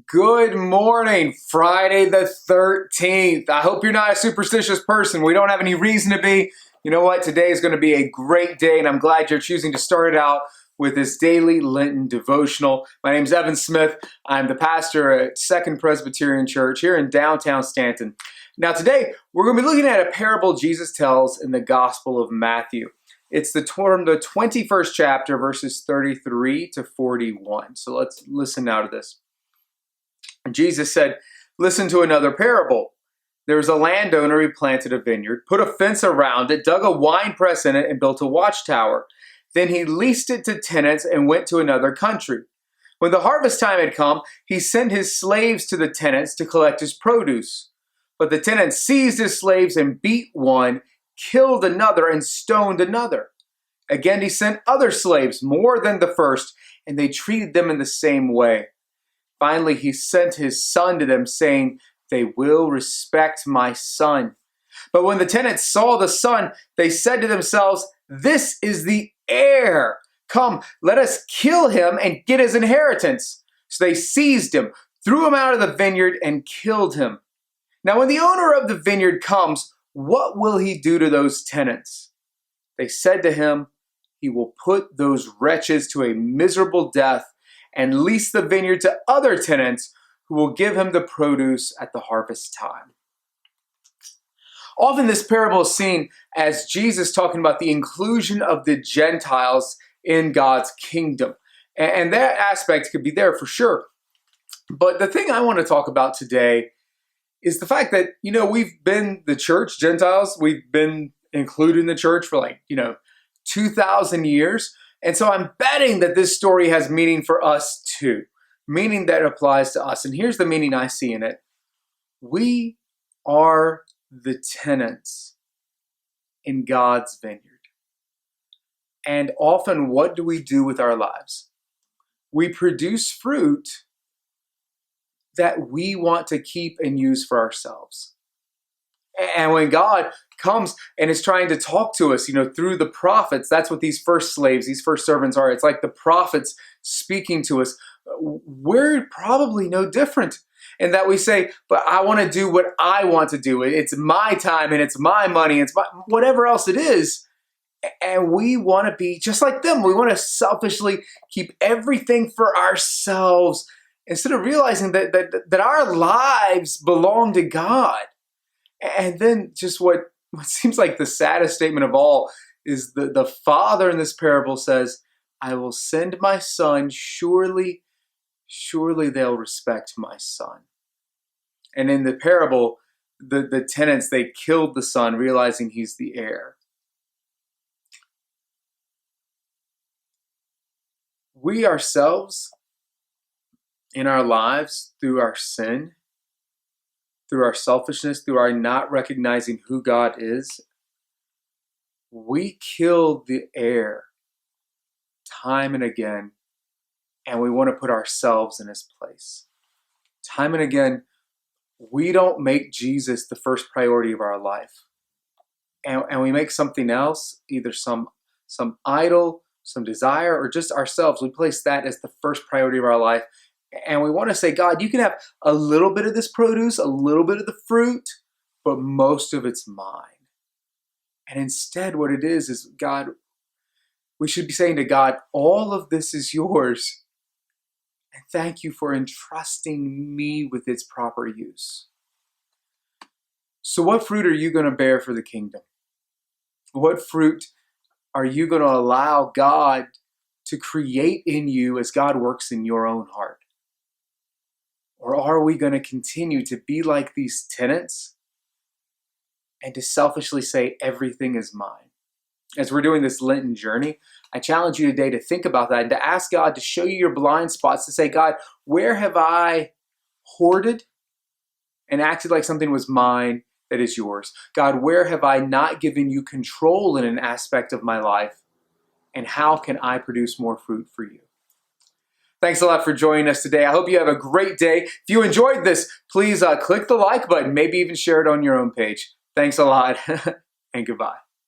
Good morning, Friday the 13th. I hope you're not a superstitious person. We don't have any reason to be. You know what? Today is going to be a great day, and I'm glad you're choosing to start it out with this daily Lenten devotional. My name's Evan Smith. I'm the pastor at Second Presbyterian Church here in downtown Stanton. Now today, we're going to be looking at a parable Jesus tells in the Gospel of Matthew. It's the 21st chapter, verses 33 to 41. So let's listen now to this. Jesus said, "Listen to another parable. There was a landowner who planted a vineyard, put a fence around it, dug a wine press in it, and built a watchtower. Then he leased it to tenants and went to another country. When the harvest time had come, he sent his slaves to the tenants to collect his produce. But the tenants seized his slaves and beat one, killed another, and stoned another. Again, he sent other slaves, more than the first, and they treated them in the same way. Finally, he sent his son to them, saying, 'They will respect my son.' But when the tenants saw the son, they said to themselves, 'This is the heir. Come, let us kill him and get his inheritance.' So they seized him, threw him out of the vineyard, and killed him. Now when the owner of the vineyard comes, what will he do to those tenants?' They said to him, 'He will put those wretches to a miserable death and lease the vineyard to other tenants who will give him the produce at the harvest time.'" Often this parable is seen as Jesus talking about the inclusion of the Gentiles in God's kingdom. And that aspect could be there for sure. But the thing I want to talk about today is the fact that, we've been the church, Gentiles, we've been included in the church for 2,000 years. And so I'm betting that this story has meaning for us too, meaning that applies to us. And here's the meaning I see in it. We are the tenants in God's vineyard. And often, what do we do with our lives? We produce fruit that we want to keep and use for ourselves. And when God comes and is trying to talk to us, through the prophets, that's what these first slaves, these first servants are. It's like the prophets speaking to us. We're probably no different in that we say, but I want to do what I want to do. It's my time and it's my money. It's whatever else it is. And we want to be just like them. We want to selfishly keep everything for ourselves instead of realizing that our lives belong to God. And then just what seems like the saddest statement of all is the father in this parable says, "I will send my son, surely they'll respect my son." And in the parable, the tenants, they killed the son, realizing he's the heir. We ourselves, in our lives, through our sin, through our selfishness, through our not recognizing who God is, we kill the heir time and again, and we want to put ourselves in his place. Time and again, we don't make Jesus the first priority of our life. And we make something else, either some idol, some desire, or just ourselves. We place that as the first priority of our life. And we want to say, God, you can have a little bit of this produce, a little bit of the fruit, but most of it's mine. And instead, what it is God, we should be saying to God, all of this is yours. And thank you for entrusting me with its proper use. So what fruit are you going to bear for the kingdom? What fruit are you going to allow God to create in you as God works in your own heart? Or are we going to continue to be like these tenants and to selfishly say everything is mine? As we're doing this Lenten journey, I challenge you today to think about that and to ask God to show you your blind spots, to say, God, where have I hoarded and acted like something was mine that is yours? God, where have I not given you control in an aspect of my life? And how can I produce more fruit for you? Thanks a lot for joining us today. I hope you have a great day. If you enjoyed this, please click the like button, maybe even share it on your own page. Thanks a lot, and goodbye.